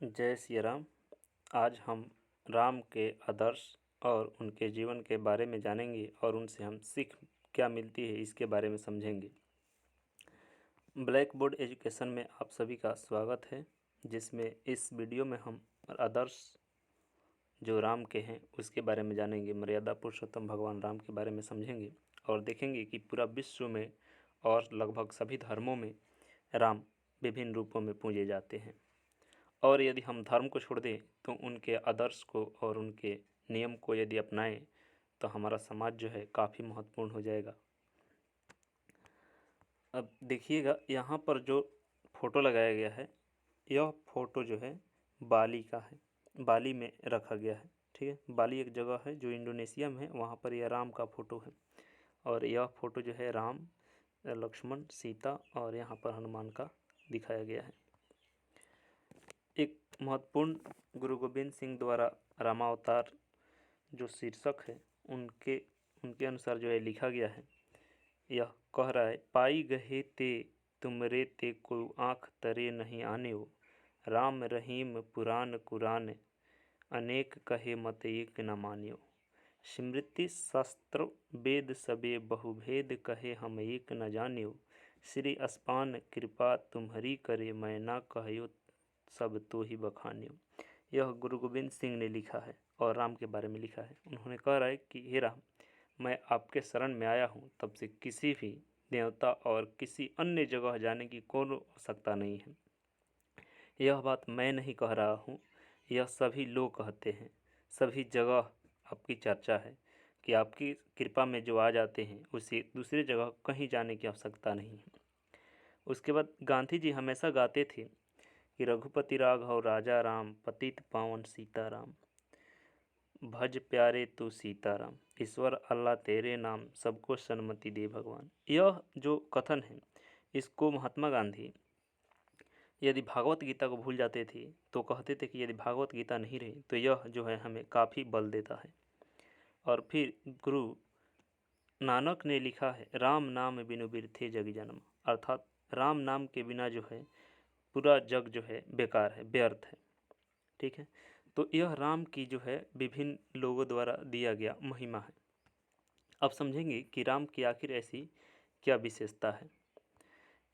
जय श्री राम। आज हम राम के आदर्श और उनके जीवन के बारे में जानेंगे और उनसे हम सीख क्या मिलती है इसके बारे में समझेंगे। ब्लैक बोर्ड एजुकेशन में आप सभी का स्वागत है, जिसमें इस वीडियो में हम आदर्श जो राम के हैं उसके बारे में जानेंगे। मर्यादा पुरुषोत्तम भगवान राम के बारे में समझेंगे और देखेंगे कि पूरा विश्व में और लगभग सभी धर्मों में राम विभिन्न रूपों में पूजे जाते हैं। और यदि हम धर्म को छोड़ दें तो उनके आदर्श को और उनके नियम को यदि अपनाएं तो हमारा समाज जो है काफ़ी महत्वपूर्ण हो जाएगा। अब देखिएगा, यहाँ पर जो फ़ोटो लगाया गया है, यह फ़ोटो जो है बाली का है, बाली में रखा गया है। ठीक है, बाली एक जगह है जो इंडोनेशिया में है, वहाँ पर यह राम का फ़ोटो है। और यह फ़ोटो जो है राम, लक्ष्मण, सीता और यहाँ पर हनुमान का दिखाया गया है। एक महत्वपूर्ण गुरु गोविंद सिंह द्वारा रामावतार जो शीर्षक है उनके अनुसार जो है लिखा गया है। यह कह रहा है, पाई गहे ते तुमरे ते को आँख तरे नहीं आने हो, राम रहीम पुराण कुरान अनेक कहे मत एक न मानियो, स्मृति शास्त्र वेद सबे बहुभेद कहे हम एक न जानियो, श्री अस्पान कृपा तुम्हारी करे मैं ना कहो सब तो ही बखानियो। यह गुरु गोविंद सिंह ने लिखा है और राम के बारे में लिखा है। उन्होंने कह रहा है कि हे राम, मैं आपके शरण में आया हूँ, तब से किसी भी देवता और किसी अन्य जगह जाने की कोई आवश्यकता नहीं है। यह बात मैं नहीं कह रहा हूँ, यह सभी लोग कहते हैं। सभी जगह आपकी चर्चा है कि आपकी कृपा में जो आ जाते हैं उसे दूसरी जगह कहीं जाने की आवश्यकता नहीं है। उसके बाद गांधी जी हमेशा गाते थे कि रघुपति राघव राजा राम, पतित पावन सीताराम, भज प्यारे तू सीताराम, ईश्वर अल्लाह तेरे नाम, सबको सन्मति दे भगवान। यह जो कथन है, इसको महात्मा गांधी यदि भागवत गीता को भूल जाते थे तो कहते थे कि यदि भागवत गीता नहीं रही तो यह जो है हमें काफ़ी बल देता है। और फिर गुरु नानक ने लिखा है, राम नाम बिनु बिरथे जग जन्म, अर्थात राम नाम के बिना जो है पूरा जग जो है बेकार है, व्यर्थ है। ठीक है, तो यह राम की जो है विभिन्न लोगों द्वारा दिया गया महिमा है। अब समझेंगे कि राम की आखिर ऐसी क्या विशेषता है।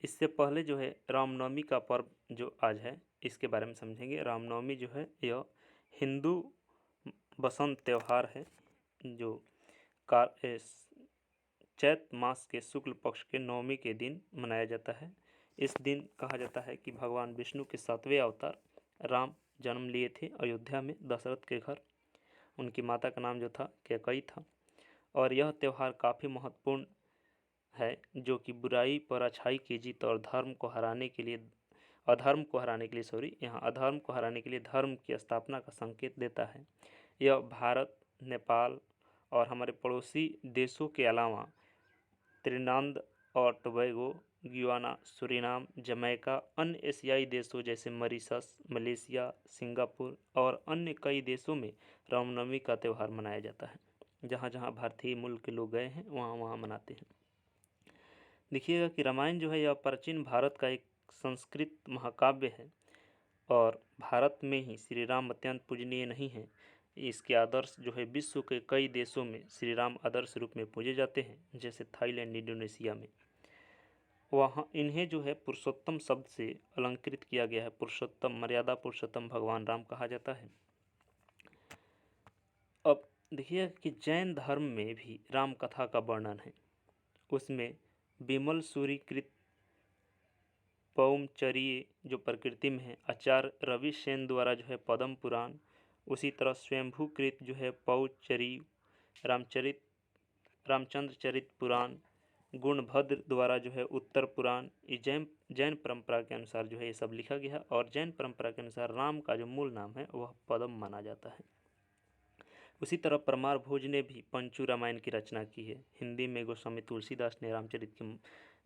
इससे पहले जो है रामनवमी का पर्व जो आज है इसके बारे में समझेंगे। रामनवमी जो है यह हिंदू बसंत त्यौहार है जो चैत मास के शुक्ल पक्ष के नवमी के दिन मनाया जाता है। इस दिन कहा जाता है कि भगवान विष्णु के 7वें अवतार राम जन्म लिए थे अयोध्या में दशरथ के घर। उनकी माता का नाम जो था कैकई था। और यह त्यौहार काफ़ी महत्वपूर्ण है जो कि बुराई पर अच्छाई की जीत और अधर्म को हराने के लिए धर्म की स्थापना का संकेत देता है। यह भारत, नेपाल और हमारे पड़ोसी देशों के अलावा त्रिनाद और टोबैगो, गुयाना, सूरीनाम, जमैका, अन्य एशियाई देशों जैसे मॉरिशस, मलेशिया, सिंगापुर और अन्य कई देशों में रामनवमी का त्यौहार मनाया जाता है। जहाँ जहाँ भारतीय मूल के लोग गए हैं वहाँ वहाँ मनाते हैं। देखिएगा कि रामायण जो है यह प्राचीन भारत का एक संस्कृत महाकाव्य है और भारत में ही श्री राम अत्यंत पूजनीय नहीं है। इसके आदर्श जो है विश्व के कई देशों में श्री राम आदर्श रूप में पूजे जाते हैं, जैसे थाईलैंड, इंडोनेशिया में। वहाँ इन्हें जो है पुरुषोत्तम शब्द से अलंकृत किया गया है। पुरुषोत्तम, मर्यादा पुरुषोत्तम भगवान राम कहा जाता है। अब देखिए कि जैन धर्म में भी राम कथा का वर्णन है। उसमें विमल सूरीकृत पौमचर्य जो प्रकृति में है, आचार्य रवि सेन द्वारा जो है पद्म पुराण, उसी तरह स्वयंभूकृत जो है पौचरी, रामचंद्र चरित पुराण, गुणभद्र द्वारा जो है उत्तर पुराण, ये जैन परंपरा के अनुसार जो है ये सब लिखा गया है। और जैन परंपरा के अनुसार राम का जो मूल नाम है वह पद्म माना जाता है। उसी तरह परमार भोज ने भी पंचू रामायण की रचना की है। हिंदी में गोस्वामी तुलसीदास ने रामचरित की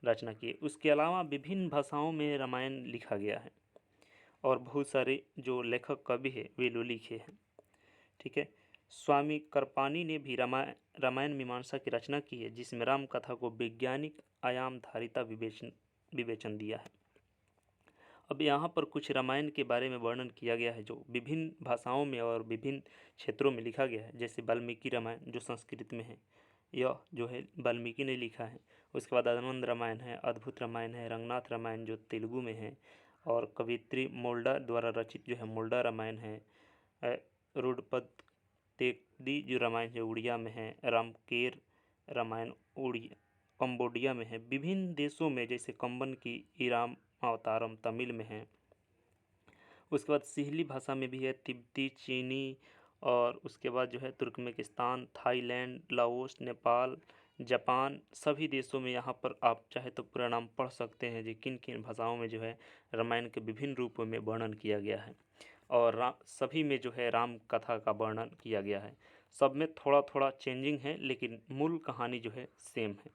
रचना की है। उसके अलावा विभिन्न भाषाओं में रामायण लिखा गया है और बहुत सारे जो लेखक कवि है वे लोग लिखे हैं। ठीक है, स्वामी करपानी ने भी रामायण मीमांसा की रचना की है, जिसमें राम कथा को वैज्ञानिक आयाम धारिता विवेचन दिया है। अब यहाँ पर कुछ रामायण के बारे में वर्णन किया गया है जो विभिन्न भाषाओं में और विभिन्न क्षेत्रों में लिखा गया है। जैसे वाल्मीकि रामायण जो संस्कृत में है, यह जो है वाल्मीकि ने लिखा है। उसके बाद आनंद रामायण है, अद्भुत रामायण है, रंगनाथ रामायण जो तेलुगु में है, और कवित्री मोल्डा द्वारा रचित जो है मोल्डा रामायण है, रूडपद तेगदी जो रामायण है उड़िया में है, रामकेर रामायण उड़िया कंबोडिया में है। विभिन्न देशों में जैसे कंबन की इराम अवतारम तमिल में है। उसके बाद सिहली भाषा में भी है, तिब्बती, चीनी, और उसके बाद जो है Turkmenistan, Thailand, Laos, Nepal, Japan, सभी देशों में यहाँ पर आप चाहे तो पूरा नाम पढ़ सकते हैं जो किन किन भाषाओं में जो है रामायण के विभिन्न रूपों में वर्णन किया गया है। और सभी में जो है राम कथा का वर्णन किया गया है। सब में थोड़ा थोड़ा चेंजिंग है लेकिन मूल कहानी जो है सेम है।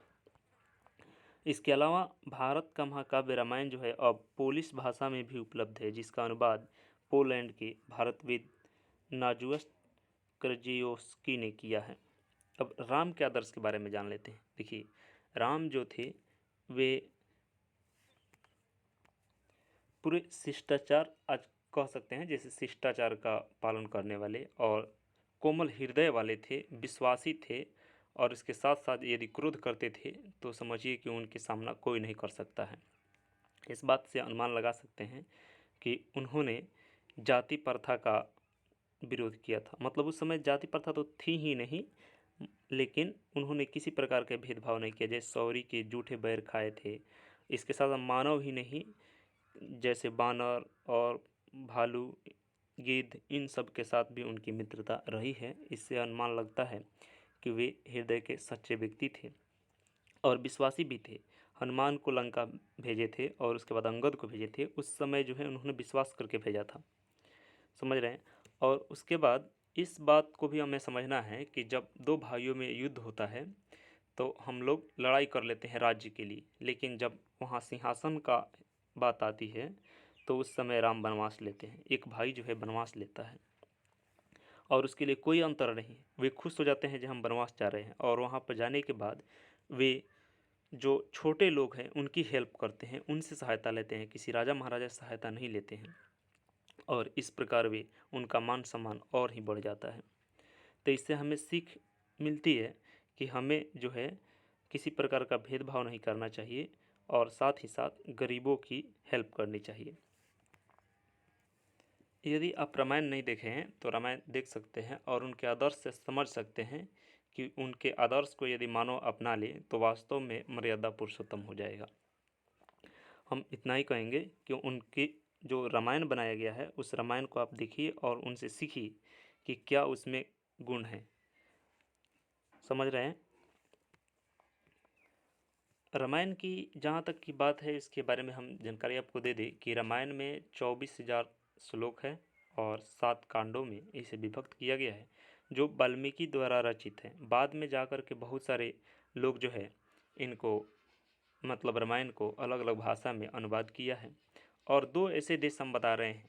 इसके अलावा भारत का महाकाव्य रामायण जो है अब पोलिश भाषा में भी उपलब्ध है, जिसका अनुवाद पोलैंड के भारतविद नाजुअस कर्जियोस्की ने किया है। अब राम के आदर्श के बारे में जान लेते हैं। देखिए, राम जो थे वे पूरे शिष्टाचार, आज कह सकते हैं जैसे शिष्टाचार का पालन करने वाले और कोमल हृदय वाले थे, विश्वासी थे, और इसके साथ साथ यदि क्रोध करते थे तो समझिए कि उनके सामना कोई नहीं कर सकता है। इस बात से अनुमान लगा सकते हैं कि उन्होंने जाति प्रथा का विरोध किया था। मतलब उस समय जाति प्रथा तो थी ही नहीं, लेकिन उन्होंने किसी प्रकार के भेदभाव नहीं किया। जैसे सौरी के जूठे बैर खाए थे। इसके साथ मानव ही नहीं, जैसे बानर और भालू, गिद्ध, इन सब के साथ भी उनकी मित्रता रही है। इससे अनुमान लगता है कि वे हृदय के सच्चे व्यक्ति थे और विश्वासी भी थे। हनुमान को लंका भेजे थे और उसके बाद अंगद को भेजे थे। उस समय जो है उन्होंने विश्वास करके भेजा था, समझ रहे हैं। और उसके बाद इस बात को भी हमें समझना है कि जब दो भाइयों में युद्ध होता है तो हम लोग लड़ाई कर लेते हैं राज्य के लिए, लेकिन जब वहाँ सिंहासन का बात आती है तो उस समय राम वनवास लेते हैं। एक भाई जो है वनवास लेता है और उसके लिए कोई अंतर नहीं, वे खुश हो जाते हैं जब हम वनवास जा रहे हैं, और वहाँ पर जाने के बाद वे जो छोटे लोग हैं उनकी हेल्प करते हैं, उनसे सहायता लेते हैं, किसी राजा महाराजा से सहायता नहीं लेते हैं, और इस प्रकार वे उनका मान सम्मान और ही बढ़ जाता है। तो इससे हमें सीख मिलती है कि हमें जो है किसी प्रकार का भेदभाव नहीं करना चाहिए और साथ ही साथ गरीबों की हेल्प करनी चाहिए। यदि आप रामायण नहीं देखे हैं तो रामायण देख सकते हैं और उनके आदर्श से समझ सकते हैं कि उनके आदर्श को यदि मानव अपना ले तो वास्तव में मर्यादा पुरुषोत्तम हो जाएगा। हम इतना ही कहेंगे कि उनकी जो रामायण बनाया गया है उस रामायण को आप देखिए और उनसे सीखिए कि क्या उसमें गुण है। समझ रहे हैं। रामायण की जहाँ तक की बात है, इसके बारे में हम जानकारी आपको दे दें कि रामायण में 24,000 श्लोक है और 7 कांडों में इसे विभक्त किया गया है, जो वाल्मीकि द्वारा रचित है। बाद में जाकर के बहुत सारे लोग जो है इनको मतलब रामायण को अलग अलग भाषा में अनुवाद किया है। और दो ऐसे देश हम बता रहे हैं,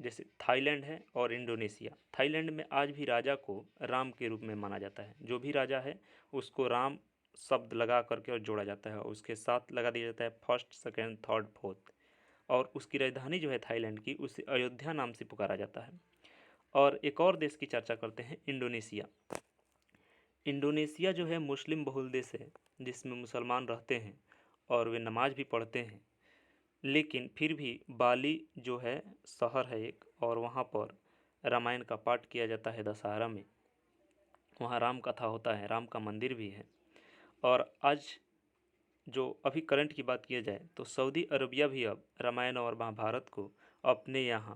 जैसे थाईलैंड है और इंडोनेशिया। थाईलैंड में आज भी राजा को राम के रूप में माना जाता है। जो भी राजा है उसको राम शब्द लगा करके और जोड़ा जाता है, और उसके साथ लगा दिया जाता है फर्स्ट, सेकेंड, थर्ड, फोर्थ। और उसकी राजधानी जो है थाईलैंड की, उसे अयोध्या नाम से पुकारा जाता है। और एक और देश की चर्चा करते हैं, इंडोनेशिया। इंडोनेशिया जो है मुस्लिम बहुल देश है, जिसमें मुसलमान रहते हैं और वे नमाज भी पढ़ते हैं। लेकिन फिर भी बाली जो है शहर है एक, और वहाँ पर रामायण का पाठ किया जाता है दशहरा में। वहाँ राम कथा होता है, राम का मंदिर भी है। और आज जो अभी करंट की बात किया जाए तो सऊदी अरबिया भी अब रामायण और महाभारत को अपने यहाँ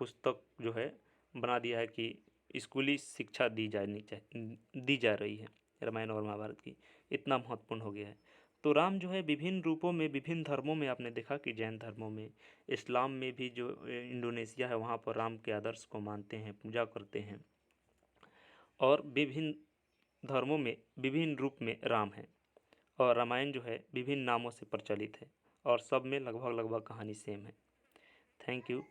पुस्तक जो है बना दिया है कि स्कूली शिक्षा दी जा रही है रामायण और महाभारत की। इतना महत्वपूर्ण हो गया है। तो राम जो है विभिन्न रूपों में, विभिन्न धर्मों में, आपने देखा कि जैन धर्मों में, इस्लाम में भी जो इंडोनेशिया है वहाँ पर राम के आदर्श को मानते हैं, पूजा करते हैं, और विभिन्न धर्मों में विभिन्न रूप में राम है। और रामायण जो है विभिन्न नामों से प्रचलित है और सब में लगभग लगभग कहानी सेम है। Thank you.